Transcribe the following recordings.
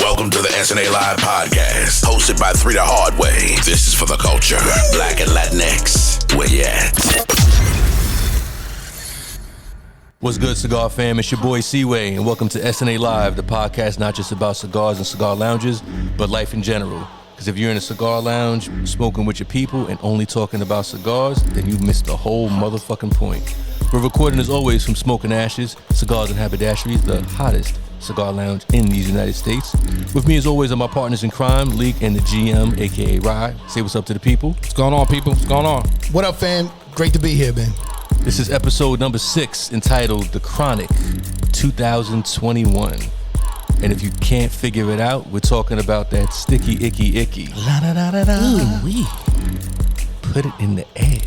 Welcome to the SNA Live podcast, hosted by Three the Hard Way. This is for the culture. Black and Latinx, where you at? What's good, cigar fam? It's your boy Seaway, and welcome to SNA Live, the podcast not just about cigars and cigar lounges, but life in general. Because if you're in a cigar lounge, smoking with your people, and only talking about cigars, then you've missed the whole motherfucking point. We're recording as always from Smoking Ashes, Cigars and Haberdasheries, the hottest cigar lounge in these United States. With me as always are my partners in crime, Leak and the GM, aka Rye. Say what's up to the people. What's going on, people? What's going on? What up, fam? Great to be here, man. This is episode number 6, entitled The Chronic 2021. And if you can't figure it out, we're talking about that sticky, icky. La da da da da. Ooh-wee. Put it in the air.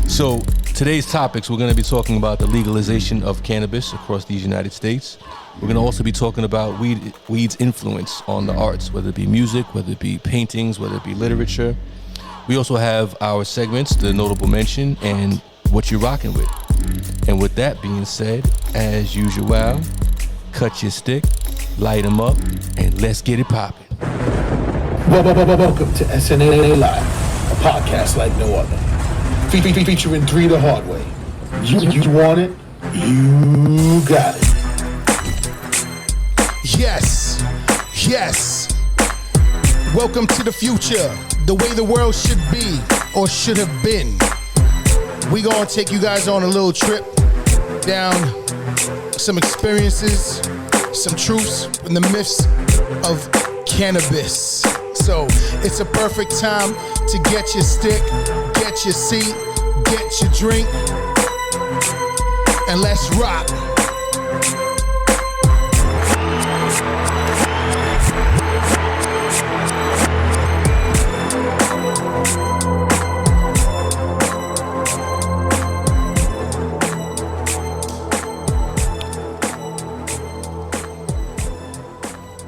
So today's topics, we're going to be talking about the legalization of cannabis across these United States. We're going to also be talking about weed's influence on the arts, whether it be music, whether it be paintings, whether it be literature. We also have our segments, the notable mention, and what you're rocking with. And with that being said, as usual, cut your stick, light them up, and let's get it popping. Welcome to SNA Live, a podcast like no other. Featuring Three the Hard Way. You want it, you got it. Yes. Welcome to the future, the way the world should be or should have been. We gonna take you guys on a little trip down some experiences, some truths, and the myths of cannabis. So it's a perfect time to get your stick, get your seat, get your drink, and let's rock.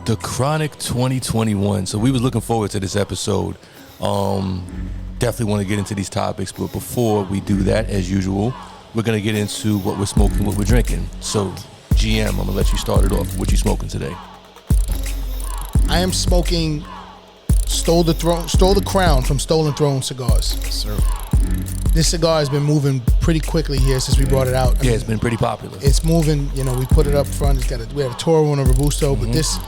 The Chronic 2021. So we was looking forward to this episode. Definitely want to get into these topics, but before we do that, as usual, we're going to get into what we're smoking, what we're drinking. So, GM, I'm going to let you start it off. What you smoking today? I am smoking Stole the Crown from Stolen Throne Cigars. Yes, sir. This cigar has been moving pretty quickly here since we brought it out. Yeah, it's been pretty popular. It's moving, we put it up front. We have a Toro and a Robusto, but this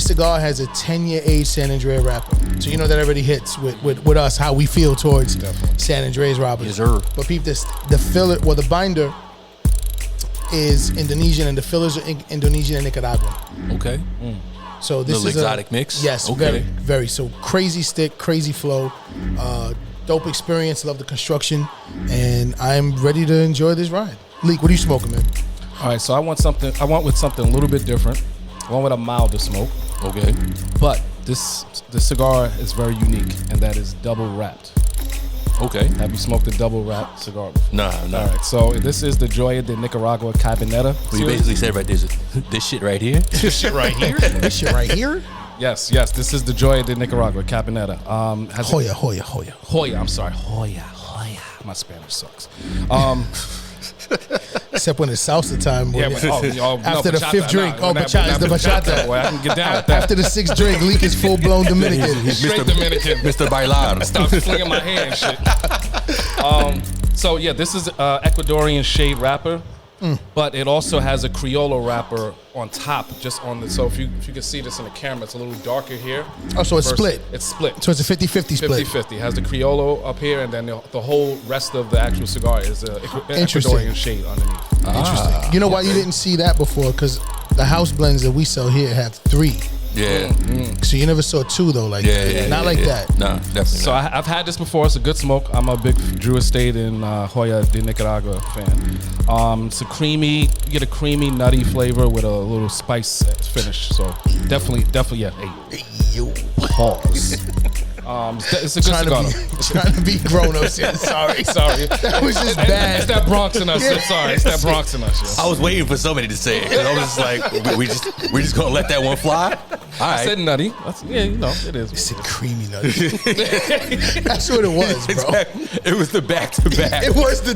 cigar has a 10-year age San Andreas wrapper. So that already hits with us how we feel towards San Andreas wrappers. Yes, sir. But peep this, the filler, the binder is Indonesian and the fillers are Indonesian and Nicaraguan. Okay. So this little is exotic mix? Yes, Okay. very. So crazy stick, crazy flow, dope experience, love the construction, and I'm ready to enjoy this ride. Leak, what are you smoking, man? All right, so I went with something a little bit different. I went with a milder smoke. Okay. But the cigar is very unique, and that is double wrapped. Okay. Have you smoked a double wrapped cigar before? Nah. All right, so this is the Joya de Nicaragua Cabineta. So you basically said right, there's this shit right here? This shit right here? This shit right here? Yes, this is the Joya de Nicaragua Cabineta. Hoya. I'm sorry. Hoya. My Spanish sucks. Except when it's salsa time. Yeah, after the fifth drink. Bachata is the bachata. Boy, I can get down with that. After the sixth drink, Leak is full-blown Dominican. He's Straight Dominican. Mr. Bailar. Stop flinging my hair and shit. So yeah, this is Ecuadorian shade wrapper, but it also has a Criollo wrapper on top, just on the. So if you can see this in the camera, it's a little darker here. Oh, so it's split. It's split. So it's a 50-50 split. 50-50. It has the Criollo up here, and then the whole rest of the actual cigar is Interesting. Ecuadorian shade underneath. Interesting. You know why you didn't see that before? Because the house blends that we sell here have 3. Yeah. So you never saw 2 though, like that. Not like that. No, definitely So not. I've had this before. It's a good smoke. I'm a big Drew Estate and Joya de Nicaragua fan. It's a creamy, you get a creamy, nutty flavor with a little spice finish. So definitely, yeah. Hey, pause. It's a good cigar. Trying to be grown-ups here. Sorry. That was just bad. It's that Bronx in us. I'm sorry. It's that Bronx in us. I was waiting for somebody to say it. 'Cause I was just like, we're just gonna let that one fly. I said nutty. It is. It said creamy nutty. That's what it was, bro. Exactly. It was the back-to-back. It was the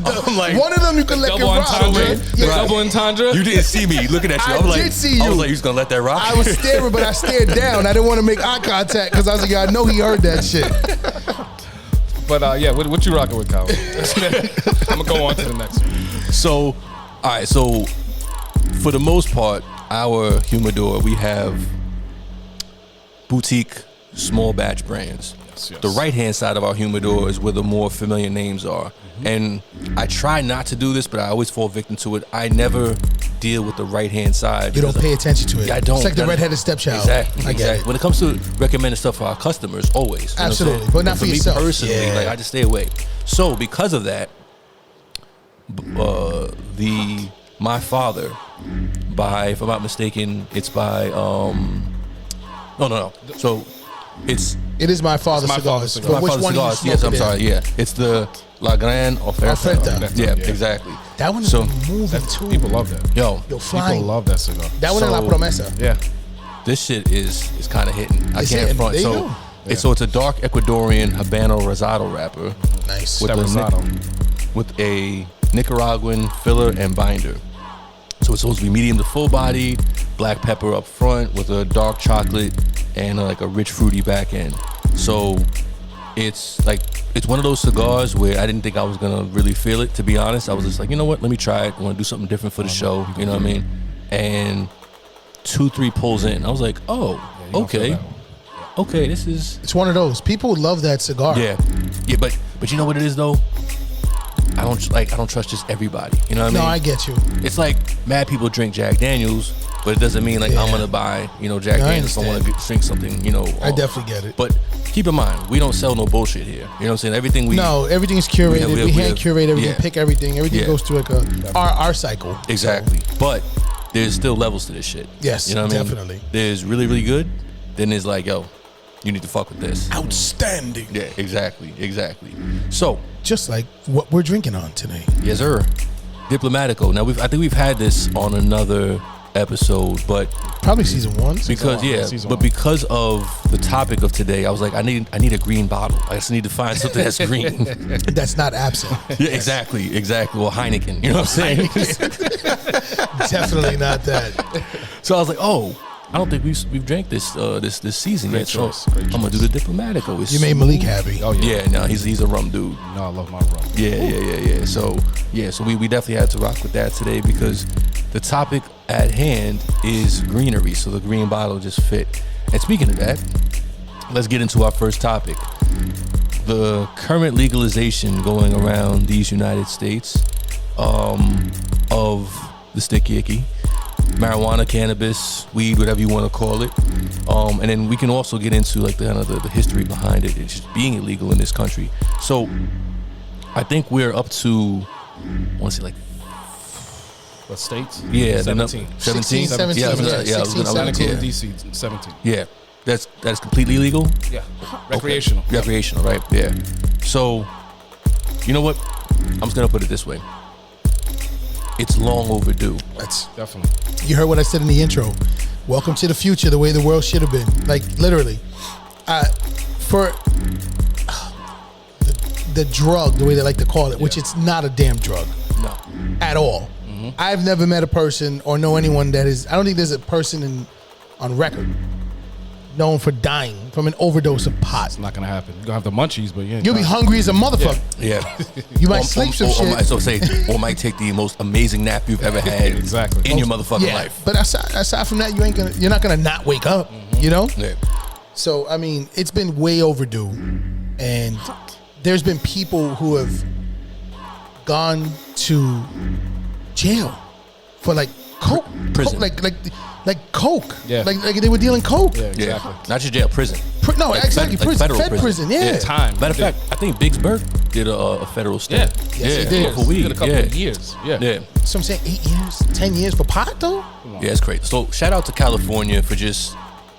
one of them you could let Double it rock. entendre. Man. The double entendre. You didn't see me looking at you. I did see you. I was like, you just gonna let that rock? I was staring, but I stared down. I didn't want to make eye contact because I was like, I know he heard that shit. But what you rocking with, Kyle? I'm gonna go on to the next one. So, all right. So, for the most part, our humidor, we have boutique, small batch brands. Yes. The right-hand side of our humidor is where the more familiar names are. And I try not to do this, but I always fall victim to it. I never deal with the right-hand side. You don't pay attention to it. Yeah, I don't. It's like the redheaded stepchild. Exactly. I get it. When it comes to recommending stuff for our customers, always. You know what I'm Absolutely, saying? but not for me yourself. personally, Yeah. like I just stay away. So because of that, my father, if I'm not mistaken, it's by no. So It is my father's my cigars. father's But cigars. my which father's one cigars. are you Yes, I'm smoking sorry. in? Yeah, it's the La Gran Oferta. Oferta. Yeah, Yeah. exactly. That one is So moving too. People love that. yo, Yo, People flying. love that cigar. That one is La So- Promesa. Yeah. this shit is kind of hitting. I It's can't hitting. front. There you So go. it's a dark Ecuadorian Habano Rosado wrapper. Nice. With That a Rosado. with a Nicaraguan filler and binder. So it's supposed to be medium to full body, black pepper up front with a dark chocolate and like a rich fruity back end. So it's one of those cigars where I didn't think I was gonna really feel it, to be honest. I was just like, you know what, let me try it. I want to do something different for the show, you know what I mean? And 2-3 pulls in, I was like, oh, you don't feel okay, that one. okay, this is It's one of those. People love that cigar. yeah, but you know what it is though? I don't trust just everybody. You know what I mean? No, I get you. It's like mad people drink Jack Daniels, but it doesn't mean like I'm Yeah. gonna buy, Jack No, I Daniels if I want to drink something, I definitely get it. But keep in mind, we don't sell no bullshit here. You know what I'm saying? Everything we No, everything's curated. We hand curate everything, yeah. pick everything. Everything Yeah. goes through like our cycle. exactly. But there's still levels to this shit. Yes, you know what I mean? definitely. There's really really good. Then there's like, yo, you need to fuck with this. Outstanding. Yeah, exactly. So Just like what we're drinking on today. yes, sir. Diplomatico. Now I think we've had this on another episode, but Probably season 1. Season one. because of the topic of today, I was like, I need a green bottle. I just need to find something that's green. That's not absent. Yeah, exactly. Or Heineken. You know what I'm saying? Definitely not that. So I was like, oh, I don't think we've drank this this season Great yet. choice, So great I'm gonna do the Diplomatico. It's You made Malik happy. Oh yeah. yeah, no, he's a rum dude. No, I love my rum. Yeah. So we definitely had to rock with that today because the topic at hand is greenery. So the green bottle just fit. And speaking of that, let's get into our first topic. The current legalization going around these United States of the sticky icky, marijuana, cannabis, weed, whatever you want to call it. And then we can also get into like the history behind it. It's just being illegal in this country. So I think we're up to, I want to say like, What states? yeah, 17. 17. 17, Yeah, 16, Not including yeah. DC, 17. Yeah, that's completely legal. Yeah. Recreational. Okay. Recreational, right? Yeah. So, you know what? I'm just gonna put it this way. It's long overdue. That's Definitely. You heard what I said in the intro. Welcome to the future, the way the world should have been. Like literally, for the drug, the way they like to call it, which it's not a damn drug No. at all. I've never met a person or know anyone that is. I don't think there's a person on record known for dying from an overdose of pot. It's not gonna happen. You're gonna have the munchies, but yeah. You'll be hungry as a motherfucker. Yeah. You might sleep some shit. Or might take the most amazing nap you've ever had Exactly. in your motherfucking Yeah, life. but aside from that, you're not gonna not wake up. You know. Yeah. So I mean, it's been way overdue, and there's been people who have gone to jail for like coke, Prison. like coke. Yeah. Like they were dealing coke. Yeah, Yeah. exactly. Not just jail, prison. No, Like exactly. fed- like Prison, federal fed prison. Yeah. Time. Matter of fact, I think Biggsburg did a federal stint. Yeah. Yes, he did. For weed. Did a couple yeah. of years. Yeah. Yeah. So I'm saying 8 years, 10 years for pot though. Yeah, it's crazy. So shout out to California for just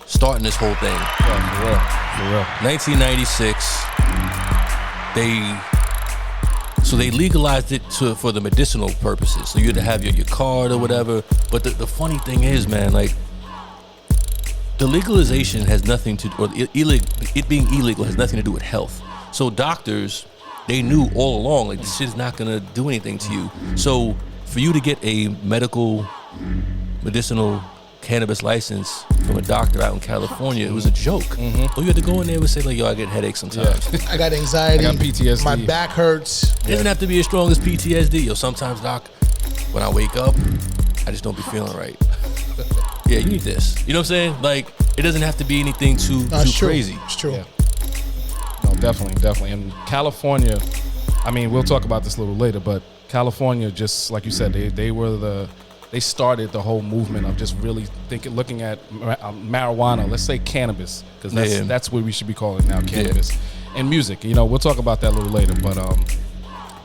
starting this whole thing. Yeah, for real. 1996, they legalized it for the medicinal purposes. So you had to have your card or whatever. But the funny thing is, man, like the legalization has nothing to, or it being illegal has nothing to do with health. So doctors, they knew all along, like, this shit is not gonna do anything to you. So for you to get a medicinal cannabis license from a doctor out in California, it was a joke. All you had to go in there and say, like, yo, I get headaches sometimes. I got anxiety. I got PTSD. My back hurts. It doesn't have to be as strong as PTSD. Yo, sometimes, doc, when I wake up, I just don't be feeling right. Yeah, you need this. You know what I'm saying? Like, it doesn't have to be anything too crazy. It's true. Yeah. No, definitely. And California, I mean, we'll talk about this a little later, but California, just like you said, they started the whole movement of just really looking at marijuana, let's say cannabis, because that's what we should be calling it now, cannabis, and music. You know, we'll talk about that a little later, but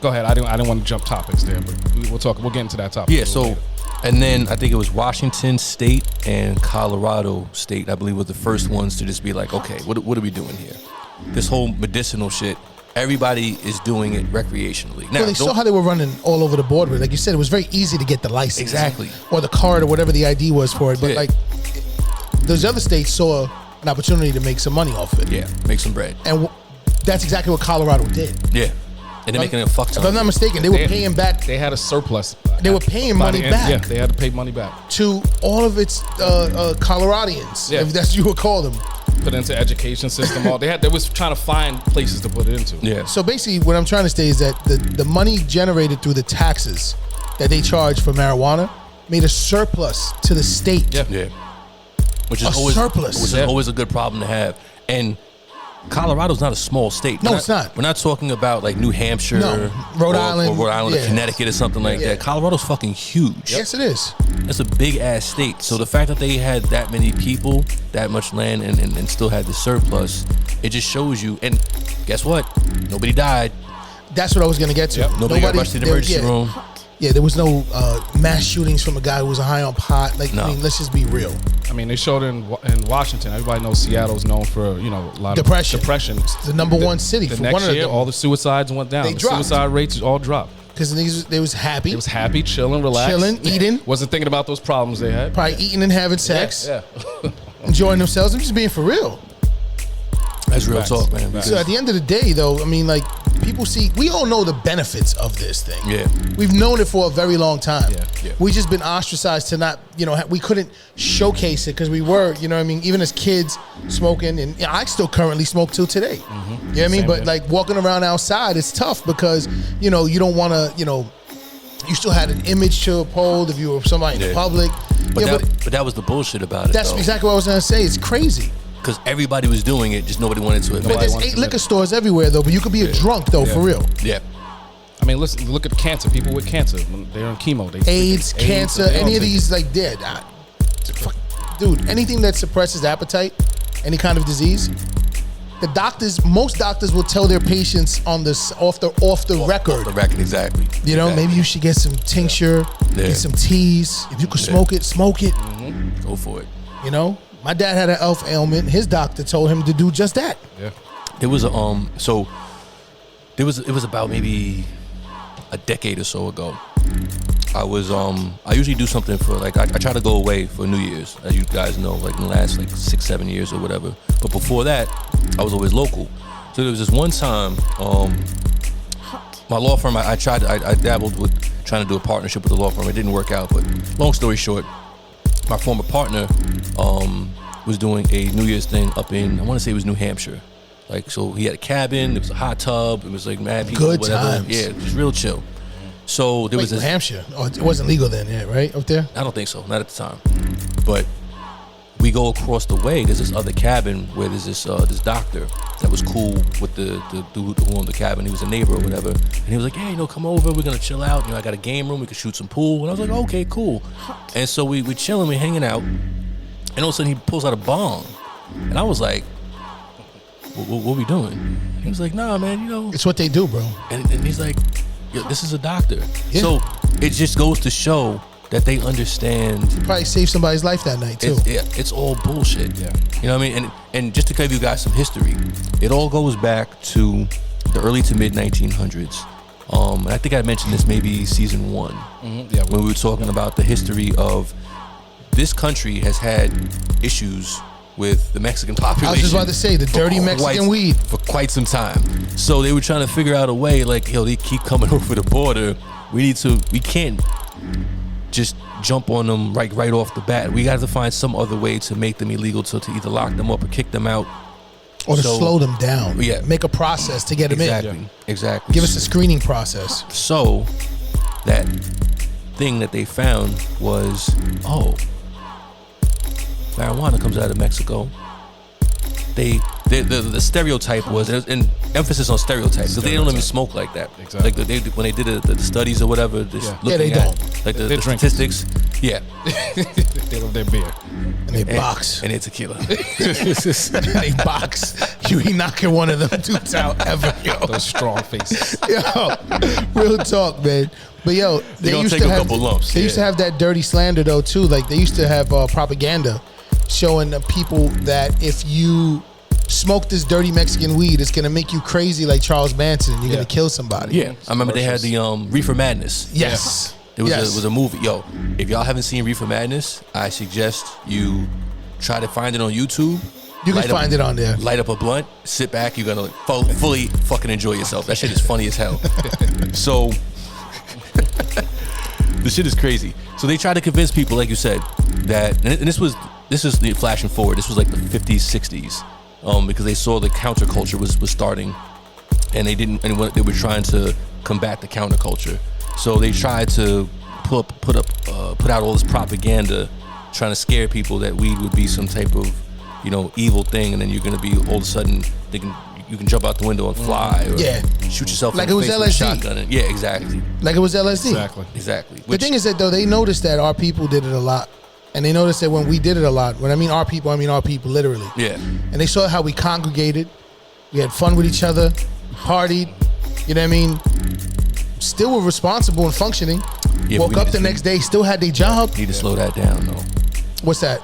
go ahead. I didn't want to jump topics there, but we'll get into that topic. Yeah, so later. And then I think it was Washington State and Colorado State, I believe, were the first ones to just be like, okay, what are we doing here? This whole medicinal shit, everybody is doing it recreationally. Now, well, they saw how they were running all over the board with. Like you said, it was very easy to get the license. Exactly. Or the card or whatever the ID was for it. But like, those other states saw an opportunity to make some money off of it. Yeah, make some bread. And that's exactly what Colorado did. Yeah. And they're making a fuck ton. If I'm not mistaken, they were paying back. They had a surplus. They were paying money back. Yeah, they had to pay money back to all of its Coloradians, if that's what you would call them. Put into education system. They was trying to find places to put it into. Yeah. So basically, what I'm trying to say is that the money generated through the taxes that they charge for marijuana made a surplus to the state. Yeah. Which is always a good problem to have. And Colorado's not a small state. It's not. We're not talking about like New Hampshire, Rhode Island, or Connecticut or something like that. Colorado's fucking huge. Yes, it is. It's a big ass state. So the fact that they had that many people, that much land, and still had the surplus, it just shows you. And guess what? Nobody died. That's what I was gonna get to. Nobody got rushed to the emergency room. Yeah, there was no mass shootings from a guy who was high on pot. Like, I mean, let's just be real. I mean, they showed in Washington. Everybody knows Seattle's known for, a lot depression. of depression. It's the number one city. The for next one year, of all the suicides went down. The dropped. suicide rates all dropped. Because they was happy. It was happy, chilling, relaxed. Chilling, eating. Wasn't thinking about those problems they had. Probably eating and having sex. Yeah. Enjoying themselves. I'm just being for real. That's real talk, man. So at the end of the day, though, I mean, like, we all know the benefits of this thing. Yeah. We've known it for a very long time. Yeah. We just been ostracized to not, we couldn't showcase it because we were, even as kids smoking, and I still currently smoke till today. Mm-hmm. You know what I mean? But like walking around outside, it's tough because, you don't want to, you still had an image to uphold if you were somebody in the public. But that was the bullshit about it. That's exactly what I was going to say. It's crazy. Because everybody was doing it, just nobody wanted to admit. But there's 8 liquor stores everywhere, though. But you could be a drunk, though, for real. Yeah. I mean, listen, look at cancer. People with cancer, when they're on chemo. AIDS, cancer, any of these, like, dead. Dude, anything that suppresses appetite, any kind of disease, most doctors will tell their patients on this off the record. Off the record, exactly. Maybe you should get some tincture, get some teas. If you could smoke it, smoke it. Mm-hmm. Go for it. My dad had an health ailment. His doctor told him to do just that. Yeah. It was it was about maybe a decade or so ago. I usually do something for I try to go away for New Year's, as you guys know, like in the last 6-7 years or whatever. But before that, I was always local. So there was this one time, my law firm, I dabbled with trying to do a partnership with the law firm. It didn't work out, but long story short, my former partner was doing a New Year's thing up in, I want to say it was New Hampshire. So he had a cabin, there was a hot tub, it was mad people, good whatever. times. Yeah, it was real chill. So there was this, New Hampshire. Oh, it wasn't legal then, right? Up there? I don't think so, not at the time. But we go across the way, there's this other cabin where there's this doctor that was cool with the dude who owned the cabin. He was a neighbor or whatever. And he was like, hey, come over, we're gonna chill out. I got a game room, we could shoot some pool. And I was like, okay, cool. And so we chilling, we hanging out. And all of a sudden he pulls out a bong. And I was like, what we doing? He was like, nah, man, It's what they do, bro. And he's like, yo, this is a doctor. Yeah. So it just goes to show that they understand. Probably saved somebody's life that night, too. It's all bullshit. Yeah. You know what I mean? And just to give you guys some history, it all goes back to the early to mid 1900s. And I think I mentioned this maybe season 1. Mm-hmm. Yeah. When we were talking about the history of this country has had issues with the Mexican population. I was just about to say, the dirty Mexican weed. For quite some time. So they were trying to figure out a way, like, yo, they keep coming over the border. We can't just jump on them right off the bat. We got to find some other way to make them illegal, to either lock them up or kick them out. Or to slow them down. Yeah. Make a process to get them in. Exactly. Give us a screening process. So that thing that they found was, marijuana comes out of Mexico. The stereotype was, and emphasis on stereotypes, because they don't even smoke like that. Exactly. Like when they did the studies or whatever, they don't. Like the statistics. Yeah. They love their beer. And they box. And it's tequila. They box. You ain't knocking one of them dudes out ever, yo. Those strong faces. Yo, real talk, man. But yo, they gonna take a couple lumps. They used to have that dirty slander though too. Like they used to have propaganda showing the people that if you smoke this dirty Mexican weed, it's gonna make you crazy like Charles Manson. You're gonna kill somebody. Yeah, I remember they had the Reefer Madness. Yes. It was a movie. Yo, if y'all haven't seen Reefer Madness, I suggest you try to find it on YouTube. You can find it on there. Light up a blunt, sit back. You're gonna fully fucking enjoy yourself. That shit is funny as hell. So the shit is crazy. So they try to convince people, like you said, that, and this is the flashing forward. This was like the 50s, 60s, because they saw the counterculture was starting, and they were trying to combat the counterculture. So they tried to put out all this propaganda, trying to scare people that weed would be some type of, evil thing, and then you're gonna be all of a sudden thinking you can jump out the window and fly, or shoot yourself like in the it was face with a LSD. shotgun. Yeah, exactly. Like it was LSD. Exactly. The thing is that though, they noticed that our people did it a lot, and they noticed that when we did it a lot, when I mean our people literally. Yeah. And they saw how we congregated, we had fun with each other, partied. You know what I mean? Still were responsible and functioning. Yeah, Woke up the next day, still had their job. Need to slow that down though. What's that?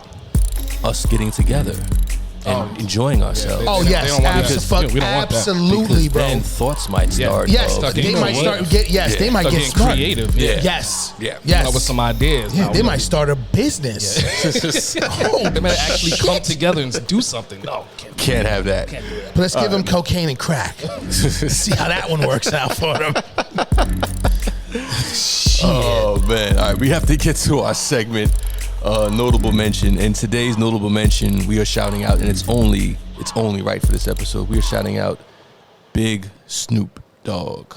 Us getting together and enjoying ourselves. Oh yes, absolutely, bro. Then thoughts might start. Yes, they might start get. Yes, they might get smart. Creative. Yeah. Yes. Yeah. Yes. Come up with some ideas. Yeah, they might start a business. They might actually come together and do something. No, can't have that. But let's give them cocaine and crack. See how that one works out for them. Oh man! All right, we have to get to our segment, notable mention. And today's notable mention, we are shouting out, and it's only right for this episode. We are shouting out Big Snoop Dogg.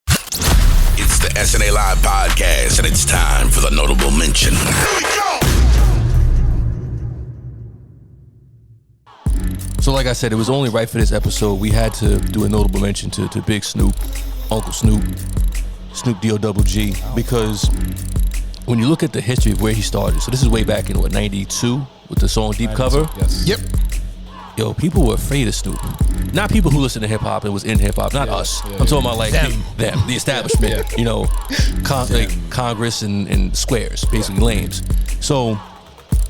It's the SNA Live Podcast, and it's time for the notable mention. Here we go! So like I said, it was only right for this episode. We had to do a notable mention to Big Snoop, Uncle Snoop, Snoop D-O-double-G, because when you look at the history of where he started, so this is way back in, 92, with the song Deep Cover? Yes. Yep. Yo, people were afraid of Snoop. Not people who listen to hip-hop and was in hip-hop, not us. I'm talking about like them, the establishment, like Congress and squares, basically lames. So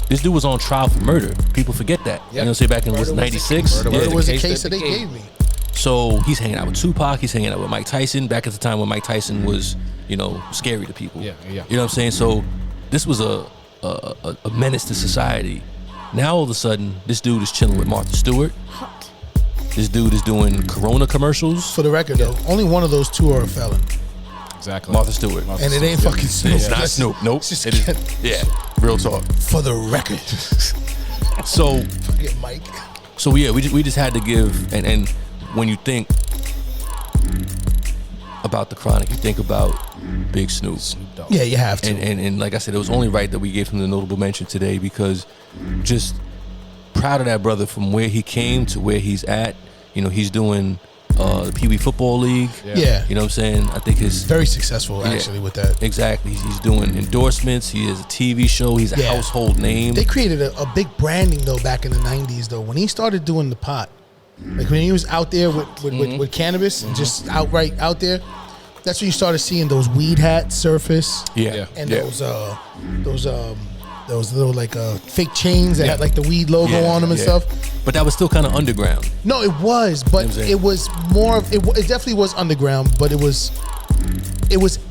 this dude was on trial for murder. People forget that. Yep. Say back in 96? Murder was the case that they gave me. So he's hanging out with Tupac, he's hanging out with Mike Tyson, back at the time when Mike Tyson was, scary to people. Yeah. You know what I'm saying? So this was a menace to society. Now all of a sudden, this dude is chilling with Martha Stewart. This dude is doing Corona commercials. For the record, though, only one of those two are a felon. Exactly. Martha Stewart. And it ain't fucking Snoop. It's not Snoop. Nope. Just It is, yeah, real talk. for the record. So, Forget Mike. so yeah, we just had to give, and when you think about the Chronic, you think about Big Snoop. Yeah, you have to. And like I said, it was only right that we gave him the notable mention today, because just proud of that brother from where he came to where he's at. He's doing the Pee Wee Football League. Yeah. You know what I'm saying? I think his Very successful, actually, with that. Exactly. He's doing endorsements. He has a TV show. He's a household name. They created a big branding, though, back in the 90s, though. When he started doing the pot, like when he was out there with cannabis, just outright out there, that's when you started seeing those weed hats surface. Yeah. And those little like fake chains that had like the weed logo on them and stuff. But that was still kind of underground. No, it was, but it was more of it definitely was underground, but it was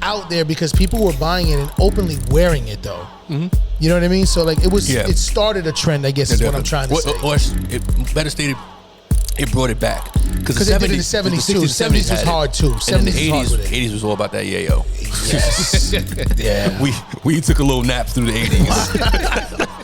out there because people were buying it and openly wearing it though. You know what I mean? So like it Yeah. it started a trend, I guess is what I'm trying to say. Or better stated, it brought it back. Because they did it in the 70s too. 70s was hard too. 70s And in the was hard with it. 80s was all about that yayo. Yes. Yeah. We took a little nap through the 80s.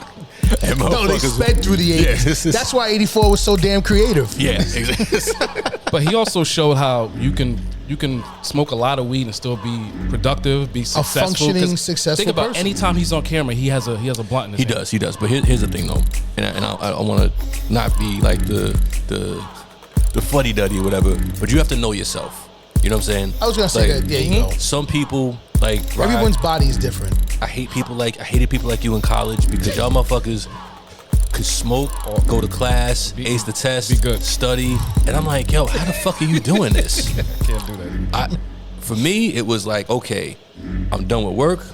And No, they motherfuckers- sped through the 80s. Yeah, this is- That's why 84 was so damn creative. Yeah, exactly. But he also showed how you can smoke a lot of weed and still be productive, be successful. functioning, 'Cause successful Think about person. anytime he's on camera, he has a blunt in his hand. He does. But here's the thing, though, and I want to not be like the fuddy duddy or whatever, but you have to know yourself. You know what I'm saying? I was gonna say that. There you go. Some people like ride- Everyone's body is different. I hated people like you in college because y'all motherfuckers could smoke, go to class, ace the test, be good. study, and I'm like, yo, how the fuck are you doing this? Can't do that. For me, it was like, okay, I'm done with work.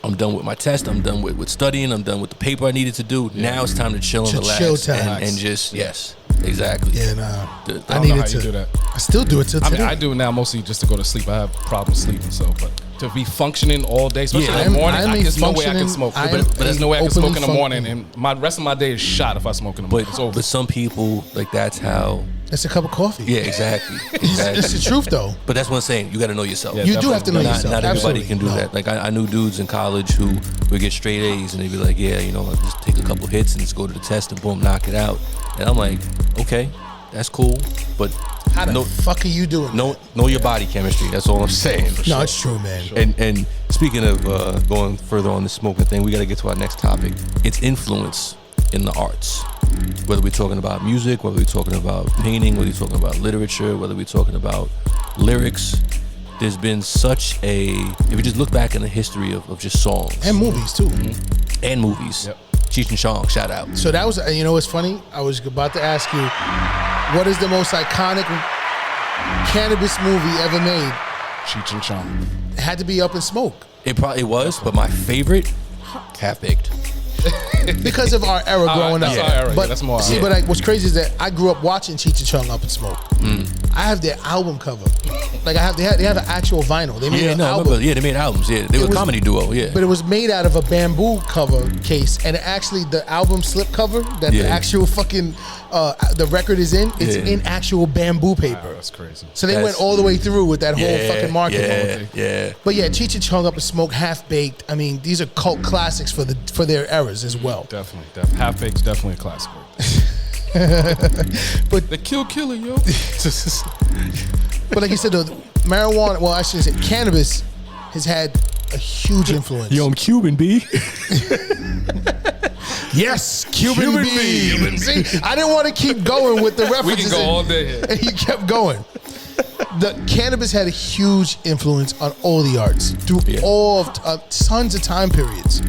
I'm done with my test. I'm done with studying. I'm done with the paper I needed to do. Now it's time to chill and relax. Chill time. And just, yes, exactly. Yeah, nah. The- I don't know needed how to you do that. I still do it till I today. mean, I do it now mostly just to go to sleep. I have problems sleeping, so but to be functioning all day, especially Yeah, in the morning, I'm a there's no way I can functioning- smoke. I But am there's a no way I can smoke in the openly morning, and my rest of my day is shot if I smoke in the morning. It's over. But some people, like, that's how. It's a cup of coffee. Yeah, exactly. It's the truth though. But that's what I'm saying. You got to know yourself. Yeah, You do have to know Not, yourself. not everybody Absolutely. can do No. that. Like I knew dudes in college who would get straight A's and they'd be like, yeah, you know, just take a couple hits and just go to the test and boom, knock it out. And I'm like, okay, that's cool, but How the know fuck are you doing? know your body chemistry. That's all I'm saying. No, it's true, man. And speaking of going further on the smoking thing, we got to get to our next topic. It's influence in the arts. Whether we're talking about music, whether we're talking about painting, whether we're talking about literature, whether we're talking about lyrics, there's been such a, if you just look back in the history of just songs And movies too. and movies, Yep. Cheech and Chong, shout out. So that was, you know what's funny? I was about to ask you, what is the most iconic cannabis movie ever made? Cheech and Chong. It had to be Up in Smoke. It probably was, but my favorite, Half Baked. Because of our era growing that's up. our era, yeah, But that's more our see, era. but what's crazy is that I grew up watching Cheech and Chong Up in Smoke. I have their album cover. Like they have an actual vinyl. They made Yeah, an no, I album. remember, yeah, they made albums. Yeah, they were a was- comedy duo. Yeah, But it was made out of a bamboo cover case, and actually the album slip cover that the Yeah. actual fucking the record is in, it's Yeah. in actual bamboo paper. Oh, that's crazy. So they That's- went all the way through with that whole yeah, fucking marketing. yeah, yeah. But yeah, Cheech and Chong Up in Smoke, Half Baked. I mean, these are cult classics for their eras as well. Definitely. Half Baked's definitely a classic. But The Kill Killer, yo. But like you said, though, marijuana, well, I should say cannabis has had a huge influence. Yo, I'm Cuban, B. Yes, Cuban, Cuban B. B. See, I didn't want to keep going with the We references. can go all day here. And he kept going. The cannabis had a huge influence on all the arts through Yeah. all of tons of time periods.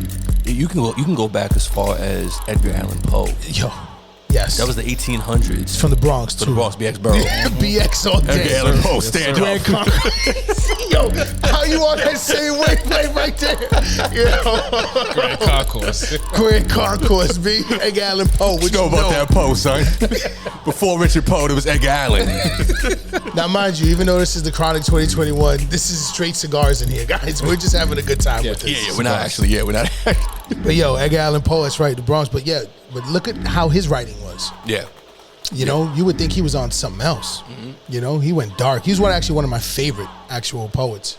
You can go back as far as Edgar Allan Poe. Yo, yes, That was the 1800s. from the Bronx For too. the Bronx, BX Borough. BX all day. Edgar Allan Poe, stand up. Grand Concourse. Yo, how you on that same wavelength right there? Yo, Grand Concourse. Grand Concourse, B. Edgar Allan Poe. What You know about that Poe, son. Before Richard Poe, there was Edgar Allan. Now, mind you, even though this is the Chronic 2021, this is straight cigars in here, guys. We're just having a good time with this. Yeah, we're not actually. Yeah, we're not. But yo, Edgar Allan Poe, that's right, the Bronx. But yeah, but look at how his writing was. Yeah. You know, you would think he was on something else. You know, he went dark. He was actually one of my favorite actual poets.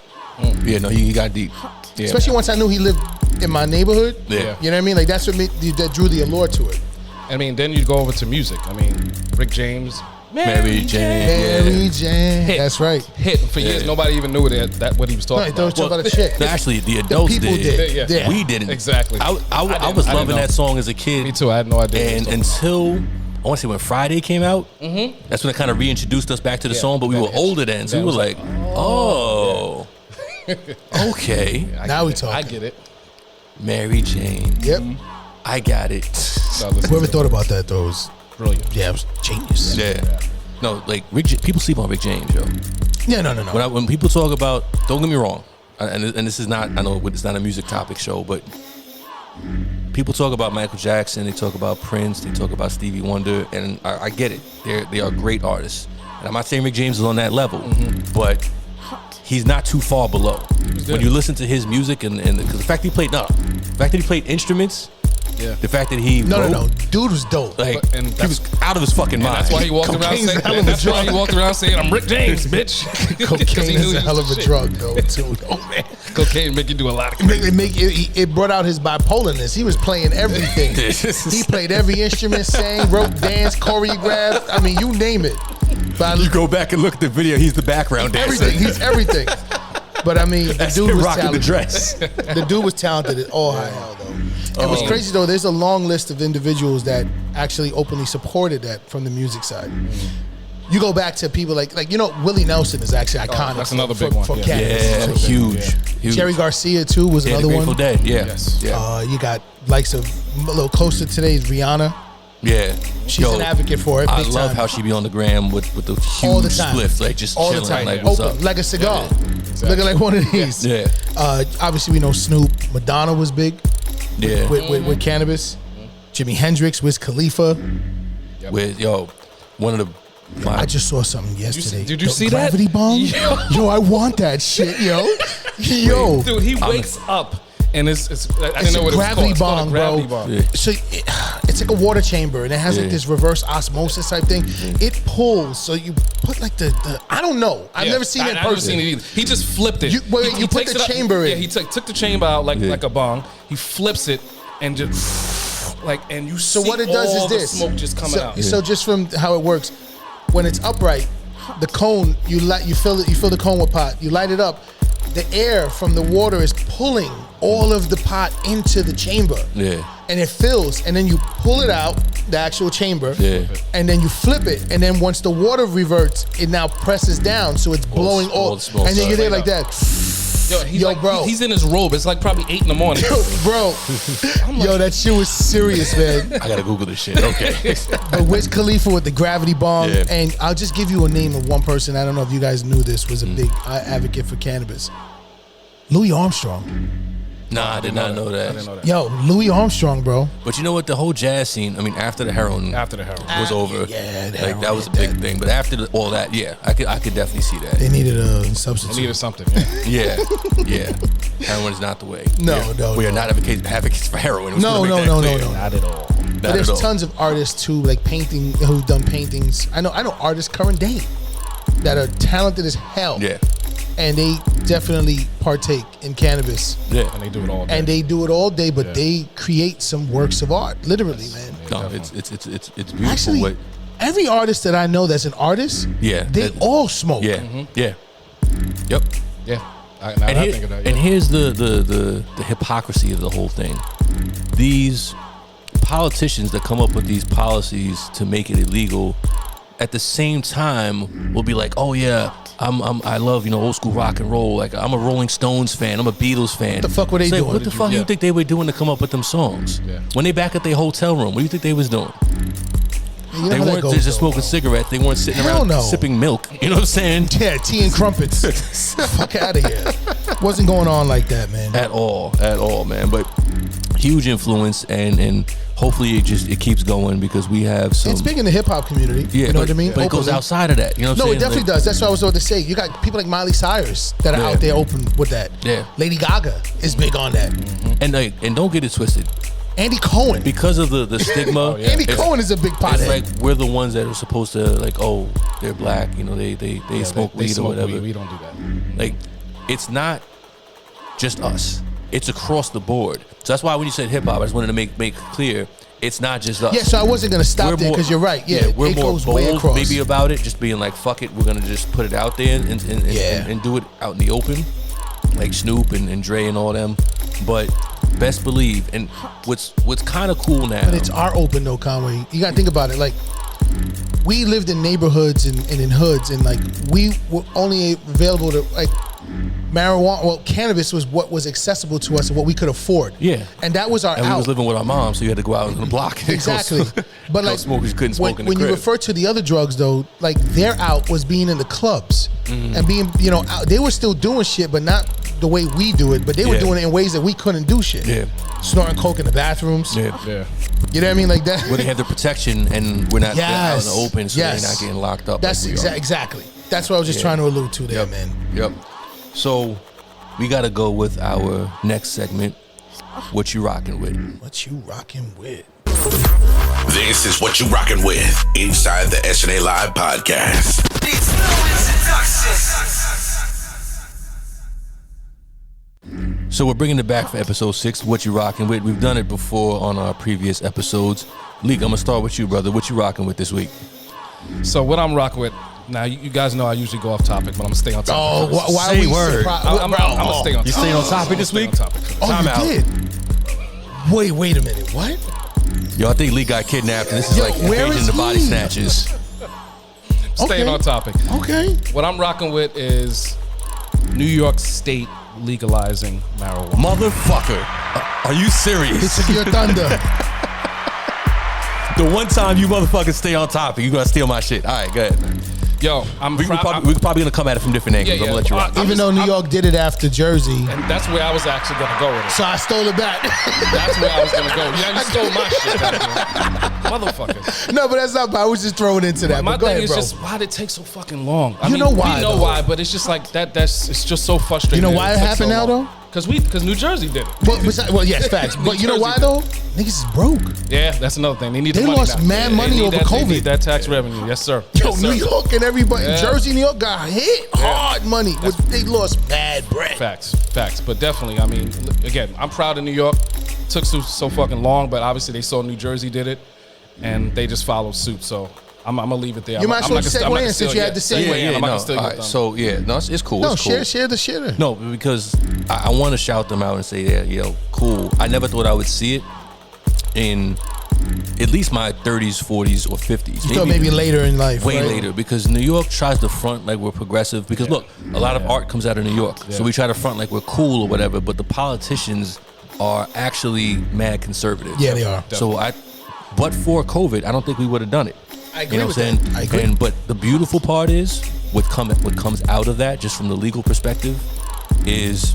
Yeah, no, he got deep. Yeah. Especially once I knew he lived in my neighborhood. Yeah. You know what I mean? Like that's what that drew the allure to it. I mean, then you go over to music. I mean, Rick James. Mary Jane. Mary Jane. Hit. That's right. Hit for years. Yeah. Nobody even knew that what he was No, talking he thought about. he was talking about a chick. No, actually, the adults people did. Yeah. We didn't. Exactly. I didn't- was I didn't loving know. that song as a kid. Me too. I had no idea. And what he was talking until I want to say when Friday came out, that's when it kind of reintroduced us back to the Yeah, song. But we that were hits. older then, so That we were was like, oh, okay, about. Now we I talking. get it. Mary Jane, Yep. I got it. So listen Whoever to thought about that though was brilliant. yeah, it was genius. Yeah, no, like people sleep on Rick James, yo. Yeah, no. When people talk about, don't get me wrong, and this is not, I know it's not a music topic show, but people talk about Michael Jackson, they talk about Prince, they talk about Stevie Wonder, and I get it. They are great artists, and I'm not saying Rick James is on that level, but he's not too far below. When you listen to his music and cause the fact that he played instruments, the fact that he no, dude was dope. Like, And he was out of his fucking mind. That's why he walked around Cocaine's saying. a hell of a That's why he drug. walked around saying, "I'm Rick James, bitch." 'Cause he Cocaine knew is he a was hell the of a shit. drug, though, too. Oh man, Cocaine make you do a lot of crazy. it brought out his bipolarness. He was playing everything. He played every instrument, sang, wrote, danced, choreographed. I mean, you name it. But You go back and look at the video. He's the background dancer. everything. He's everything. But I mean, the That's dude him was rocking the talented. dress. The dude was talented at all high hell, though. And what's crazy though, there's a long list of individuals that actually openly supported that from the music side. You go back to people like Willie Nelson is actually iconic. that's another for, big one, for yeah. cannabis. Yeah, huge. Jerry Garcia too was Yeah, the another Grateful one. Dead. Yeah, Yes. yeah, You got likes of a little closer today is Rihanna. yeah. She's an advocate for it. I big love time. how she be on the gram with the huge All the time. spliffs, like just all chilling, the time, like what's open up? like a cigar, Exactly. looking like one of these. Yeah, Obviously we know Snoop. Madonna was big yeah. with cannabis. Jimi Hendrix, Wiz Khalifa. With one of the. I just saw something yesterday. did you The see that? Gravity bomb? Yo. Yo, I want that shit, yo. Dude, he wakes up and it's I didn't know what it was gravity called. It's called a bomb, gravity bro. bomb. Yeah. So it's like a water chamber, and it has like Yeah. this reverse osmosis type thing. It pulls, so you put like the I don't know. I've Yeah. never seen it in I've never person. seen it either. He just flipped it. You put takes the it out- chamber in. Yeah, he took the chamber out like a bong. He flips it and just and you So see what it does all is the this. smoke just coming out. So just from how it works, when it's upright, the cone you fill the cone with pot. You light it up. The air from the water is pulling all of the pot into the chamber. Yeah. And it fills, and then you pull it out, the actual chamber. Yeah. And then you flip it, and then once the water reverts, it now presses down, so it's blowing all all. the smoke And then you're there starts. like that. Yo, bro. He's in his robe. It's like probably 8 in the morning. Yo, bro. Yo, that shit was serious, man. I gotta Google this shit. Okay. But Wiz Khalifa with the gravity bomb, Yeah. and I'll just give you a name of one person. I don't know if you guys knew this was a big advocate for cannabis. Louis Armstrong. Nah, I did not know I that. didn't know that. Yo, Louis Armstrong, bro. But you know what? The whole jazz scene. I mean, after the heroin was over, yeah, the like heroin that was a hit big that. thing. But after all that, yeah, I could definitely see that. They needed a I substitute. needed something. Yeah. Yeah. Heroin is not the way. No, Yeah. no, We are no. not advocates for heroin. Let's No, make no, that no, clear. no, no. Not at all. Not But there's at all. tons of artists too, like painting, who've done paintings. I know artists current day that are talented as hell. Yeah. And they definitely partake in cannabis. Yeah. And they do it all day. And they do it all day, but Yeah. they create some works of art, literally, man. No, it's beautiful. Actually, what, every artist that I know that's an artist, Yeah, they that- all smoke. yeah. Yeah. Yep. yeah. Now And, I think of that. and Yeah. here's the hypocrisy of the whole thing. These politicians that come up with these policies to make it illegal, at the same time, will be like, "Oh yeah, I love old school rock and roll. Like I'm a Rolling Stones fan. I'm a Beatles fan." What the fuck were they It's like, doing? What the fuck do you think they were doing to come up with them songs? Yeah. When they back at their hotel room, what do you think they was doing? You know They how that weren't goes, just though, smoking bro. cigarettes. They weren't sitting Hell around no. sipping milk. You know what I'm saying? Yeah, tea and crumpets. Fuck out of here. Wasn't going on like that, man. At all, man. But huge influence, and hopefully it keeps going because we have some. It's big in the hip hop community. Yeah, you know but, what I mean? But it goes Openly. outside of that. You know what I'm No, saying? it definitely does. That's what I was about to say. You got people like Miley Cyrus that are Yeah. out there open with that. Yeah. Lady Gaga is big on that. And don't get it twisted. Andy Cohen. Because of the stigma. Andy it's- Cohen is a big It's pothead. like we're the ones that are supposed to they're black. They smoke weed or whatever. Weed. We don't do that. Like, it's not just us. It's across the board. So that's why when you said hip hop, I just wanted to make clear it's not just us. Yeah, so I wasn't gonna stop We're there more- because you're right. Yeah, we're it more goes way bold across. maybe about it, just being like, fuck it, we're gonna just put it out there and do it out in the open, like Snoop and Dre and all them. But best believe, and what's kind of cool now. But it's our open though, Conway. You gotta think about it. Like, we lived in neighborhoods and in hoods, and like we were only available to like marijuana. Well, cannabis was what was accessible to us and what we could afford. Yeah. and that was our and we out. was living with our mom, so you had to go out on the block. And Exactly. But like smoke, you couldn't smoke in the when you crib. refer to the other drugs though, like their out was being in the clubs Mm-hmm. and being, out, they were still doing shit, but not the way we do it. But they were Yeah. doing it in ways that we couldn't do shit. Yeah. Snorting coke in the bathrooms. Yeah. Yeah. You know what I mean? Like that. Where they have the protection and we're not out in the open, so Yes. they're not getting locked up. That's like we are. exactly. That's what I was just trying to allude to there, Yep. man. Yep. So we got to go with our next segment. What you rocking with? What you rocking with? This is what you rocking with inside the SNA Live podcast. So we're bringing it back for episode 6. What you rocking with? We've done it before on our previous episodes. Leek, I'm gonna start with you, brother. What you rocking with this week? So what I'm rocking with now, you guys know I usually go off topic, but I'm gonna stay on topic. Oh, for this. why Say are we word. I'm gonna stay on. You staying on topic this week? Time you out. did? Wait a minute. What? Yo, I think Lee got kidnapped, and this is Yo, like where invasion is of the body he? snatches. Staying on topic. Okay. What I'm rocking with is New York State legalizing marijuana. Motherfucker, are you serious? It's your thunder. The one time you motherfuckers stay on topic, you gonna steal my shit. All right, go ahead, man. Yo, We're probably gonna come at it from different angles. Yeah, I'm gonna let you rock. Even though New York did it after Jersey, and that's where I was actually gonna go with it. so I stole it back. That's where I was gonna go. Yeah, you stole my shit, motherfucker. No, but that's not. I was just throwing into that. My but go thing ahead, is bro. just why did it take so fucking long? I You mean, know why, We know though. why, but it's just like that. It's just so frustrating. You know that why it took happened so now, long. though? Because New Jersey did it. Well, yes, facts. But you know why though? Niggas is broke. Yeah, that's another thing. They need They the money lost now. mad They money need over that, COVID. They need that tax revenue. Yes, sir. Yo, Yes, New sir. York and everybody, Yeah. Jersey, New York got hit hard money. They lost bad bread. Facts. But definitely, I mean, again, I'm proud of New York. Took so fucking long, but obviously they saw New Jersey did it, and they just followed suit. So I'm gonna leave it there. You might as well segue in since you had to segue in. I'm not no, gonna steal all your right, thunder. so yeah, no, it's cool. No, it's cool. share the shit. No, because I want to shout them out and say, yeah, yo, cool. I never thought I would see it in at least my 30s, 40s, or 50s. You thought maybe later in life, Way right? later, because New York tries to front like we're progressive. Because look, a lot of art comes out of New York, so we try to front like we're cool or whatever. But the politicians are actually mad conservative. Yeah, they are. So but for COVID, I don't think we would have done it. I agree You know with what I'm that. saying? I agree. But the beautiful part is what comes out of that, just from the legal perspective, is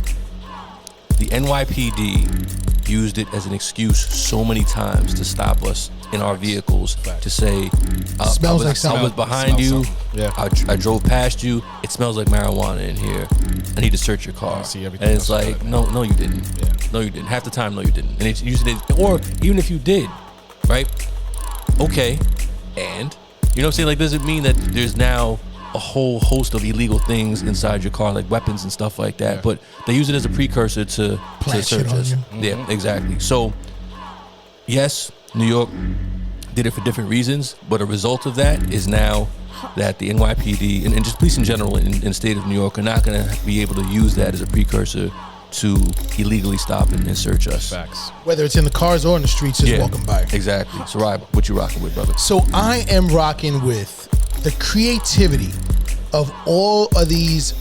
the NYPD used it as an excuse so many times to stop us in our vehicles to say, Smells like I something. was behind you. Yeah. I drove past you. It smells like marijuana in here. I need to search your car. see everything And it's else like, about it. no, you didn't. Yeah. No, you didn't. Half the time, no, you didn't. And it's usually, or even if you did, right? Okay. And you know what I'm saying? Like, does it mean that there's now a whole host of illegal things inside your car, like weapons and stuff like that? Yeah. But they use it as a precursor to Plant shit search on us. you. Yeah, exactly. So, yes, New York did it for different reasons, but a result of that is now that the NYPD and just police in general in the state of New York are not going to be able to use that as a precursor to illegally stop and search us. Facts. Whether it's in the cars or in the streets, just walking by. Exactly. So, Rob, what you rocking with, brother? So I am rocking with the creativity of all of these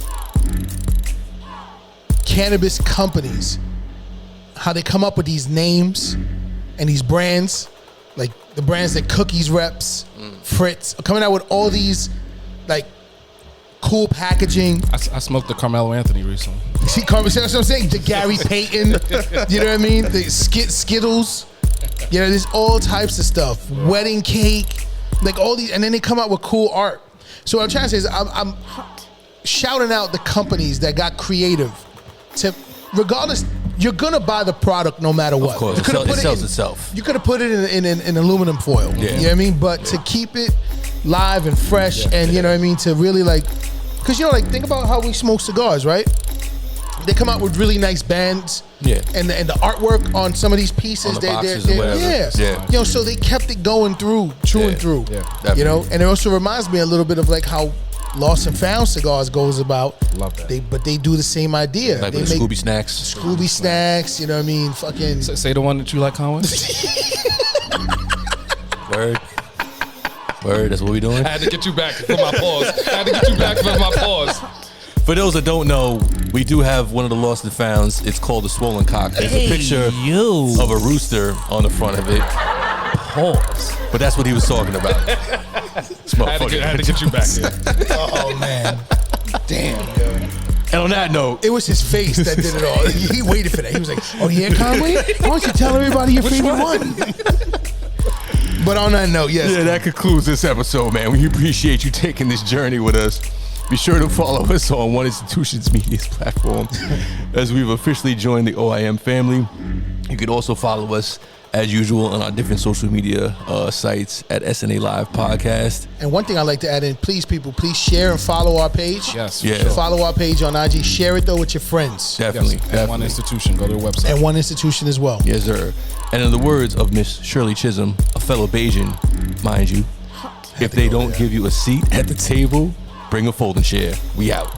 cannabis companies, how they come up with these names and these brands, like the brands that Cookies reps, Fritz, are coming out with all these like cool packaging. I smoked the Carmelo Anthony recently. See, Carmen, see what I'm saying? The Gary Payton, you know what I mean? The Skittles, you know, there's all types of stuff. Wedding cake, like all these, and then they come out with cool art. So what I'm trying to say is I'm shouting out the companies that got creative to, regardless, you're gonna buy the product no matter what. Of course, You coulda it put sells in- itself. You could have put it in aluminum foil. Yeah. You know what I mean? But to keep it live and fresh, and you know what I mean, to really like, because you know, like think about how we smoke cigars, right? They come out with really nice bands, Yeah. and the artwork on some of these pieces, On the boxes or whatever. Yeah. you know, so they kept it going through, true Yeah. and through, Yeah, you know, definitely. and it also reminds me a little bit of like how Lost and Found Cigars goes about. Love that. But they do the same idea. Like they with the Scooby Snacks. Scooby snacks, you know what I mean? Fucking. Say the one that you like, Conway. Word. Word, that's what we doing. I had to get you back for my pause. For those that don't know, we do have one of the lost and founds. It's called the Swollen Cock. There's a picture of a rooster on the front of it. Pause. But that's what he was talking about. This I had to get you back here. Oh man, damn. Yo. And on that note, It was his face that did it all. He waited for that. He was like, "Oh yeah, Conway, why don't you tell everybody your favorite one?" But on that note, yes. yeah, that concludes this episode, man. We appreciate you taking this journey with us. Be sure to follow us on One Institution's Media's platform as we've officially joined the OIM family. You can also follow us as usual on our different social media sites at SNA Live Podcast. And one thing I'd like to add in, please, people, please share and follow our page. Yes. Yeah. Sure. Follow our page on IG. Share it, though, with your friends. Definitely. Yes. And definitely. One Institution. Go to their website. And One Institution as well. Yes, sir. And in the words of Miss Shirley Chisholm, a fellow Bayesian, mind you, if they don't give you a seat at the table, bring a folding chair. We out.